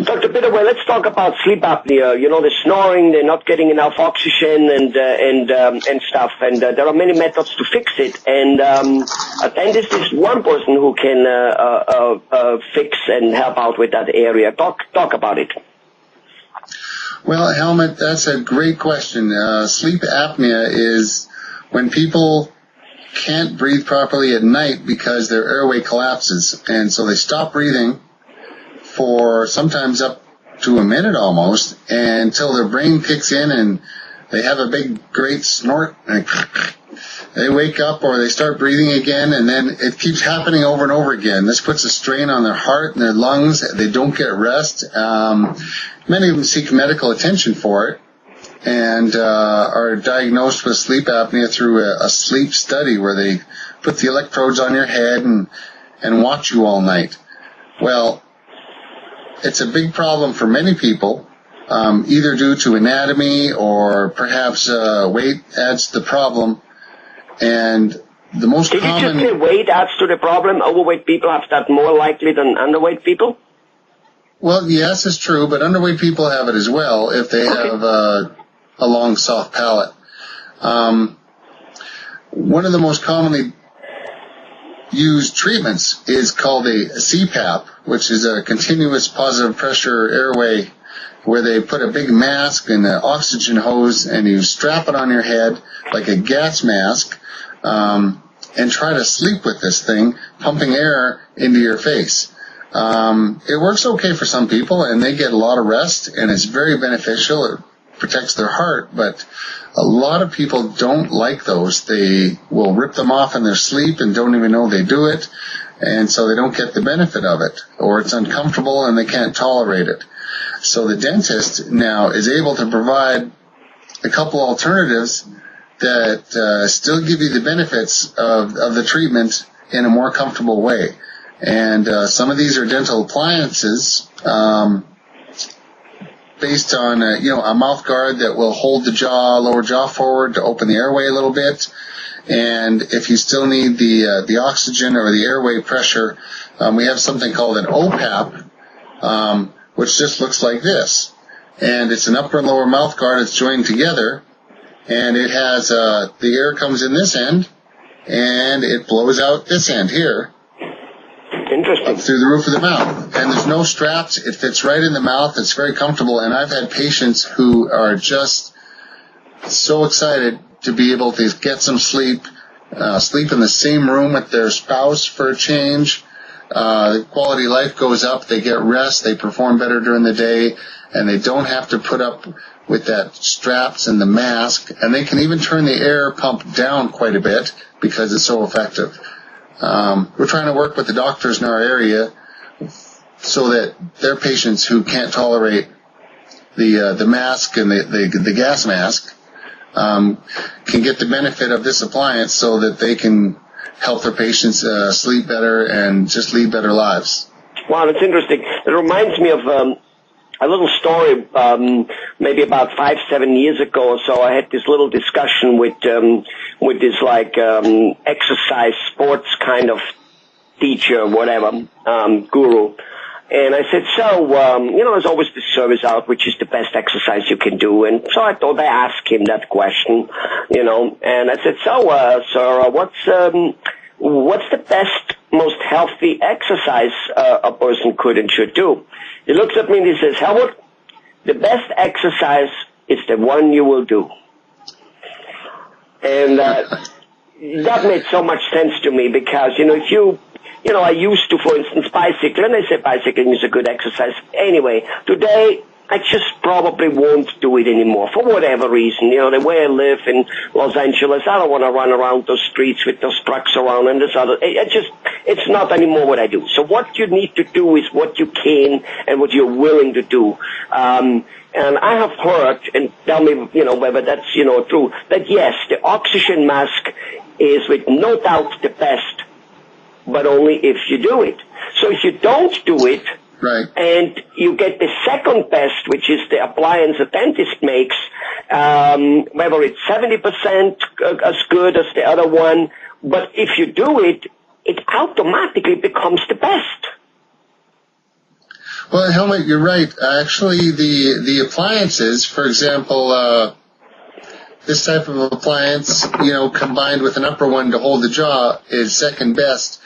Dr. Pittaway, let's talk about sleep apnea. You know, the snoring, they're not getting enough oxygen and stuff. And there are many methods to fix it. And a dentist is one person who can fix and help out with that area. Talk about it. Well, Helmut, that's a great question. Sleep apnea is when people can't breathe properly at night because their airway collapses. And so they stop breathing for sometimes up to a minute almost until their brain kicks in and they have a big, great snort. And they wake up or they start breathing again, and then it keeps happening over and over again. This puts a strain on their heart and their lungs. They don't get rest. Many of them seek medical attention for it and are diagnosed with sleep apnea through a sleep study where they put the electrodes on your head and watch you all night. Well, it's a big problem for many people, either due to anatomy or perhaps weight adds to the problem. And the most common... Did you just say weight adds to the problem? Overweight people have that more likely than underweight people? Well, yes, it's true, but underweight people have it as well if they have a long, soft palate. One of the most commonly used treatments is called a CPAP, which is a continuous positive pressure airway, where they put a big mask and an oxygen hose and you strap it on your head like a gas mask and try to sleep with this thing, pumping air into your face. It works okay for some people and they get a lot of rest and it's very beneficial. It protects their heart, but a lot of people don't like those. They will rip them off in their sleep and don't even know they do it, and so they don't get the benefit of it, or it's uncomfortable and they can't tolerate it. So the dentist now is able to provide a couple alternatives that still give you the benefits of the treatment in a more comfortable way. And some of these are dental appliances based on a mouth guard that will hold the lower jaw forward to open the airway a little bit. And if you still need the oxygen or the airway pressure, we have something called an OPAP, which just looks like this. And it's an upper and lower mouth guard. It's joined together, and it has the air comes in this end, and it blows out this end here. Interesting. Up through the roof of the mouth. And there's no straps. It fits right in the mouth. It's very comfortable. And I've had patients who are just so excited to be able to get some sleep, sleep in the same room with their spouse for a change. The quality of life goes up. They get rest. They perform better during the day. And they don't have to put up with that straps and the mask. And they can even turn the air pump down quite a bit because it's so effective. We're trying to work with the doctors in our area so that their patients who can't tolerate the mask and the gas mask can get the benefit of this appliance so that they can help their patients sleep better and just lead better lives. Wow, that's interesting. It reminds me of a little story, maybe about 5-7 years ago or so. I had this little discussion with this exercise sports kind of teacher, whatever, guru. And I said, there's always this service out, which is the best exercise you can do. And so I thought I asked him that question, and I said, sir, what's the best, most healthy exercise a person could and should do? He looks at me and he says, Helmut, the best exercise is the one you will do. And that made so much sense to me because, if I used to, for instance, bicycle, and I say bicycling is a good exercise. Anyway, today I just probably won't do it anymore for whatever reason. The way I live in Los Angeles, I don't want to run around those streets with those trucks around and this other. It's not anymore what I do. So what you need to do is what you can and what you're willing to do. And I have heard, and tell me, whether that's, true, that yes, the oxygen mask is with no doubt the best, but only if you do it. So if you don't do it, right, and you get the second best, which is the appliance a dentist makes, whether it's 70% as good as the other one, but if you do it, it automatically becomes the best. Well, Helmut, you're right. Actually, the appliances, for example, this type of appliance, combined with an upper one to hold the jaw, is second best.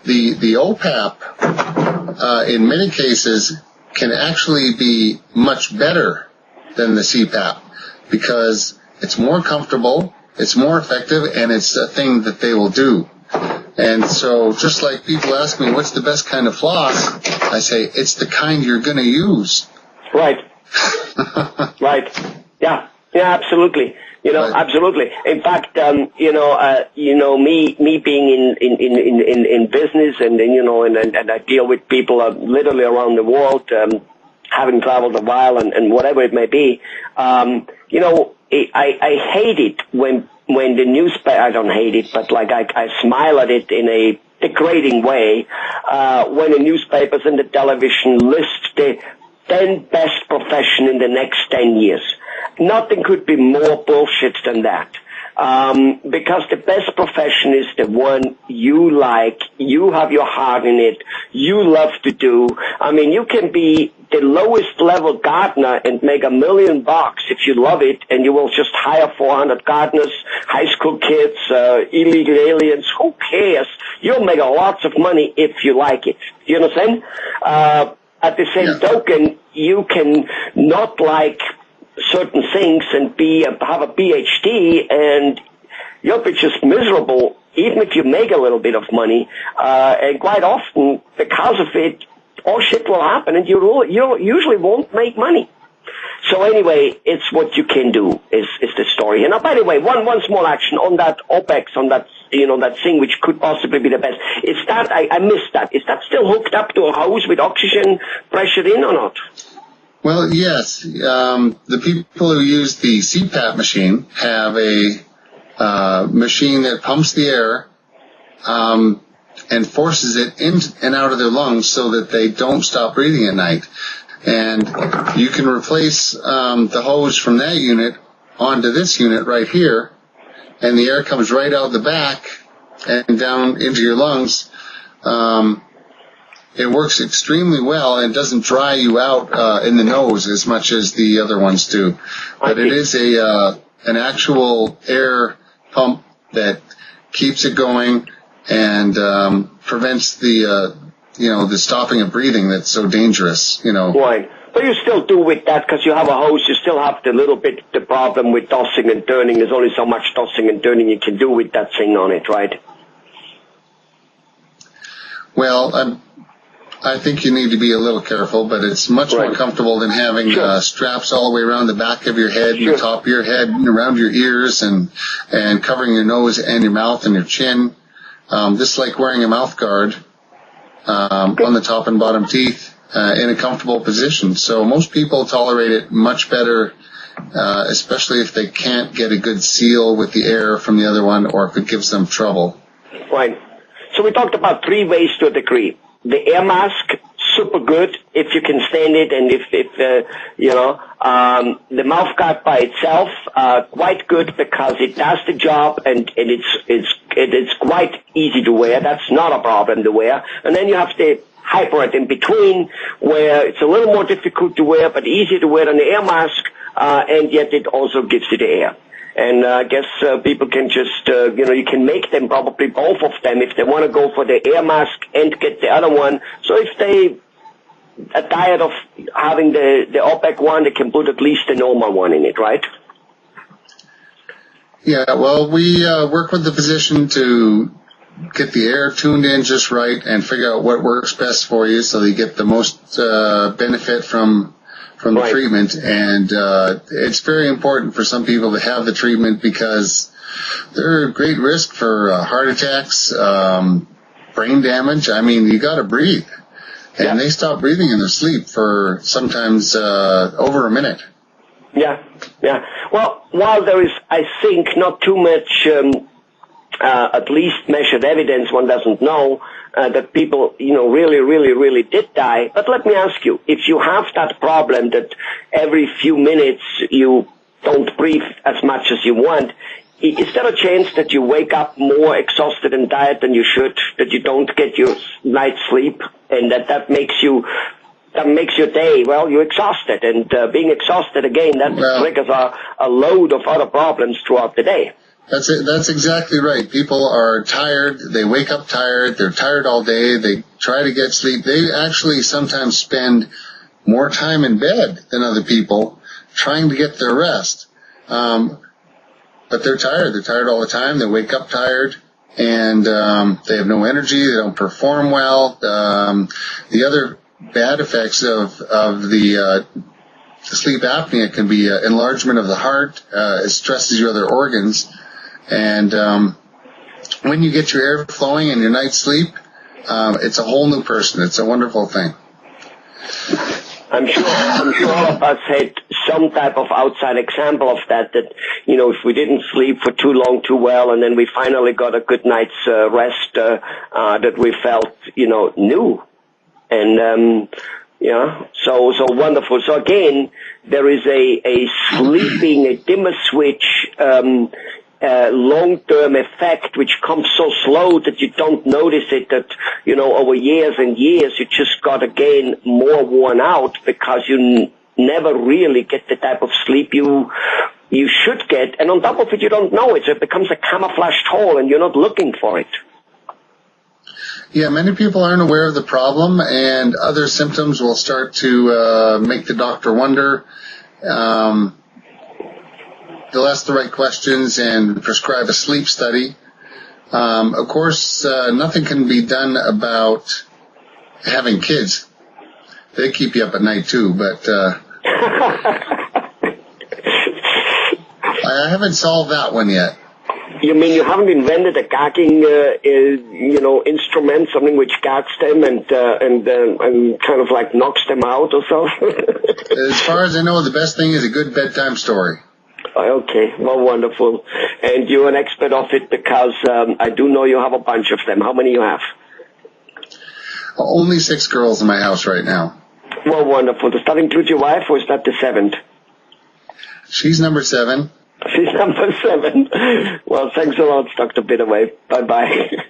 The OPAP, in many cases, can actually be much better than the CPAP because it's more comfortable, it's more effective, and it's a thing that they will do. And so just like people ask me, what's the best kind of floss? I say, it's the kind you're going to use. Right. Right. Yeah. Yeah, absolutely. Right. Absolutely. In fact, me being in business and I deal with people literally around the world, having traveled a while and whatever it may be, I hate it when the newspaper, I don't hate it, but like I smile at it in a degrading way, when the newspapers and the television list the 10 best profession in the next 10 years. Nothing could be more bullshit than that. Because the best profession is the one you like, you have your heart in it, you love to do. I mean, you can be the lowest level gardener and make $1 million if you love it, and you will just hire 400 gardeners, high school kids, illegal aliens, who cares? You'll make lots of money if you like it. Do you understand? At the same token, you can not like certain things and have a PhD, and you'll be just miserable even if you make a little bit of money. And quite often, because of it, all shit will happen, and you usually won't make money. So anyway, it's what you can do is the story. And by the way, one small action on that OPEX, on that that thing which could possibly be the best. Is that I missed that? Is that still hooked up to a hose with oxygen pressured in or not? Well, yes. The people who use the CPAP machine have a machine that pumps the air and forces it in and out of their lungs so that they don't stop breathing at night. And you can replace the hose from that unit onto this unit right here, and the air comes right out the back and down into your lungs. It works extremely well and doesn't dry you out in the nose as much as the other ones do. But it is an actual air pump that keeps it going and prevents the the stopping of breathing that's so dangerous. Right. But you still do with that because you have a hose. You still have the problem with tossing and turning. There's only so much tossing and turning you can do with that thing on it, right? Well, I think you need to be a little careful, but it's much more comfortable than having straps all the way around the back of your head and the top of your head and around your ears and covering your nose and your mouth and your chin. Just like wearing a mouth guard on the top and bottom teeth in a comfortable position. So most people tolerate it much better, especially if they can't get a good seal with the air from the other one or if it gives them trouble. Right. So we talked about 3 ways to a degree. The air mask, super good if you can stand it, and if the mouth guard by itself, quite good because it does the job and it's quite easy to wear. That's not a problem to wear. And then you have the hybrid in between where it's a little more difficult to wear but easier to wear than the air mask, and yet it also gives you the air. And I guess people can just, you can make them probably both of them if they want to go for the air mask and get the other one. So if they are tired of having the OPEC one, they can put at least the normal one in it, right? Yeah, well, we work with the physician to get the air tuned in just right and figure out what works best for you so they get the most benefit from the treatment, and it's very important for some people to have the treatment because they're a great risk for heart attacks, brain damage. I mean, you got to breathe, and they stop breathing in their sleep for sometimes over a minute. Yeah. Well, while there is, I think, not too much, at least measured evidence, one doesn't know that people, really did die. But let me ask you, if you have that problem that every few minutes you don't breathe as much as you want, is there a chance that you wake up more exhausted and tired than you should, that you don't get your night's sleep, and that makes you that makes your day, well, you're exhausted. And being exhausted, again, that triggers a load of other problems throughout the day. That's it. That's exactly right. People are tired. They wake up tired. They're tired all day. They try to get sleep. They actually sometimes spend more time in bed than other people trying to get their rest. But they're tired. They're tired all the time. They wake up tired, and they have no energy. They don't perform well. The other bad effects of the sleep apnea can be enlargement of the heart. It stresses your other organs. And when you get your air flowing in your night's sleep, it's a whole new person. It's a wonderful thing. I'm sure all of us had some type of outside example of that, if we didn't sleep for too long, too well, and then we finally got a good night's rest, that we felt, new. And, so wonderful. So again, there is a sleeping, a dimmer switch, long-term effect which comes so slow that you don't notice it, that, over years and years you just got, again, more worn out because you never really get the type of sleep you should get. And on top of it, you don't know it. So it becomes a camouflaged hole and you're not looking for it. Yeah, many people aren't aware of the problem, and other symptoms will start to make the doctor wonder. They'll ask the right questions and prescribe a sleep study. Of course, nothing can be done about having kids. They keep you up at night too, but I haven't solved that one yet. You mean you haven't invented a gagging, instrument, something which gags them and kind of like knocks them out or something? As far as I know, the best thing is a good bedtime story. Okay, well, wonderful. And you're an expert of it because I do know you have a bunch of them. How many you have? Only 6 girls in my house right now. Well, wonderful. Does that include your wife, or is that the 7th? She's number 7. She's number 7. Well, thanks a lot, Dr. Pittaway. Bye-bye.